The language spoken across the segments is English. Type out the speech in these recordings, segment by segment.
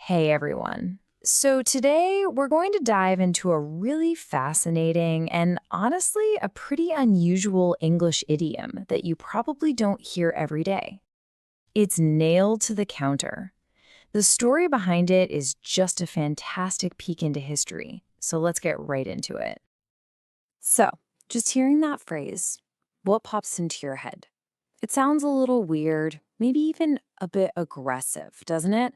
Hey everyone. So today we're going to dive into a really fascinating and honestly a pretty unusual English idiom that you probably don't hear every day. It's nailed to the counter. The story behind it is just a fantastic peek into history, so let's get right into it. So, just hearing that phrase, what pops into your head? It sounds a little weird, maybe even a bit aggressive, doesn't it?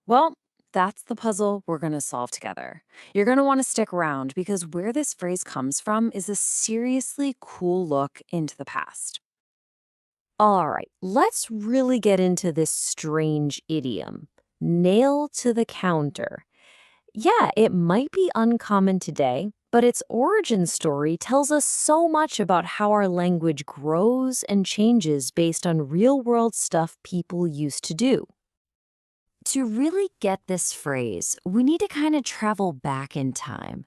Well, that's the puzzle we're going to solve together. You're going to want to stick around because where this phrase comes from is a seriously cool look into the past. All right, let's really get into this strange idiom. Nail to the counter. Yeah, it might be uncommon today, but its origin story tells us so much about how our language grows and changes based on real-world stuff people used to do. To really get this phrase, we need to kind of travel back in time.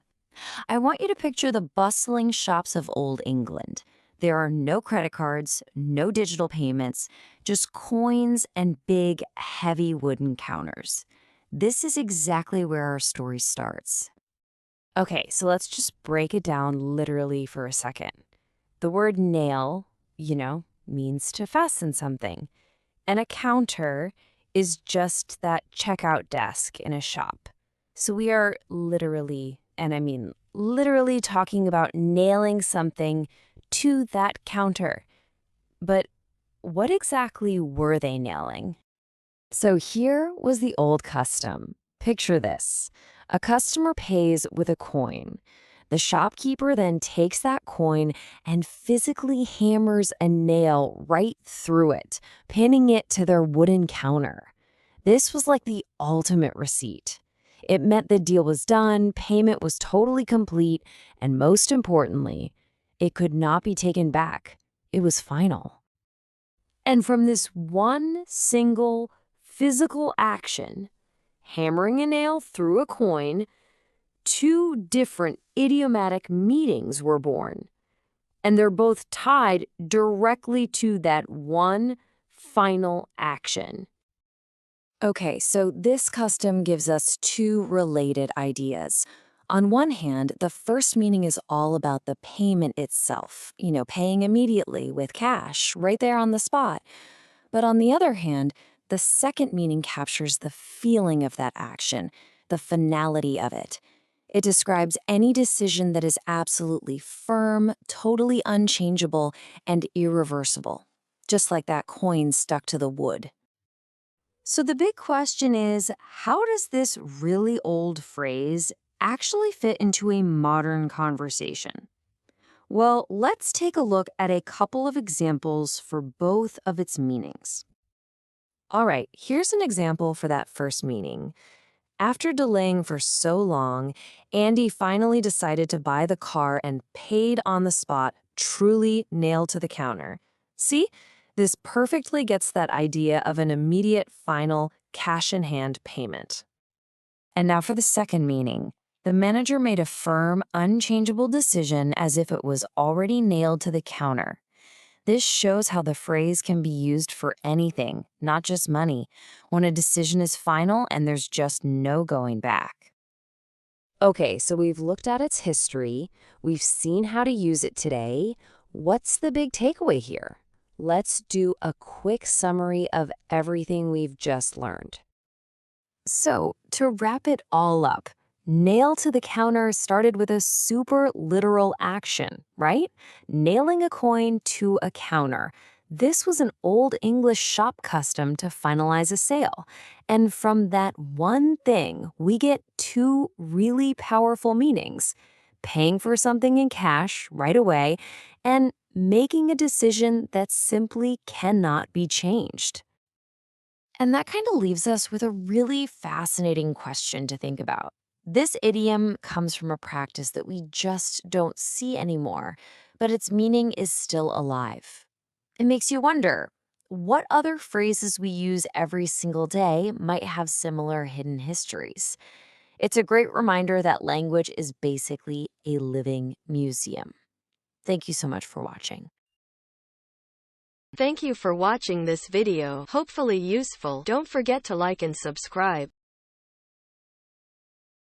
I want you to picture the bustling shops of Old England. There are no credit cards, no digital payments, just coins and big, heavy wooden counters. This is exactly where our story starts. Okay, so let's just break it down literally for a second. The word nail, means to fasten something. And a counter is just that checkout desk in a shop. So we are literally, and I mean literally talking about nailing something to that counter. But what exactly were they nailing? So here was the old custom. Picture this. A customer pays with a coin. The shopkeeper then takes that coin and physically hammers a nail right through it, pinning it to their wooden counter. This was like the ultimate receipt. It meant the deal was done, payment was totally complete, and most importantly, it could not be taken back. It was final. And from this one single physical action, hammering a nail through a coin, two different idiomatic meanings were born. And they're both tied directly to that one final action. Okay, so this custom gives us two related ideas. On one hand, the first meaning is all about the payment itself, paying immediately with cash right there on the spot. But on the other hand, the second meaning captures the feeling of that action, the finality of it. It describes any decision that is absolutely firm, totally unchangeable, and irreversible, just like that coin stuck to the wood. So the big question is, how does this really old phrase actually fit into a modern conversation? Well, let's take a look at a couple of examples for both of its meanings. All right, here's an example for that first meaning. After delaying for so long, Andy finally decided to buy the car and paid on the spot, truly nailed to the counter. See? This perfectly gets that idea of an immediate, final, cash-in-hand payment. And now for the second meaning. The manager made a firm, unchangeable decision as if it was already nailed to the counter. This shows how the phrase can be used for anything, not just money, when a decision is final and there's just no going back. Okay, so we've looked at its history, we've seen how to use it today. What's the big takeaway here? Let's do a quick summary of everything we've just learned. So, to wrap it all up, nail to the counter started with a super literal action, right? Nailing a coin to a counter. This was an Old English shop custom to finalize a sale. And from that one thing, we get two really powerful meanings: paying for something in cash right away and making a decision that simply cannot be changed. And that kind of leaves us with a really fascinating question to think about. This idiom comes from a practice that we just don't see anymore, but its meaning is still alive. It makes you wonder, what other phrases we use every single day might have similar hidden histories? It's a great reminder that language is basically a living museum. Thank you so much for watching. Thank you for watching this video. Hopefully useful. Don't forget to like and subscribe.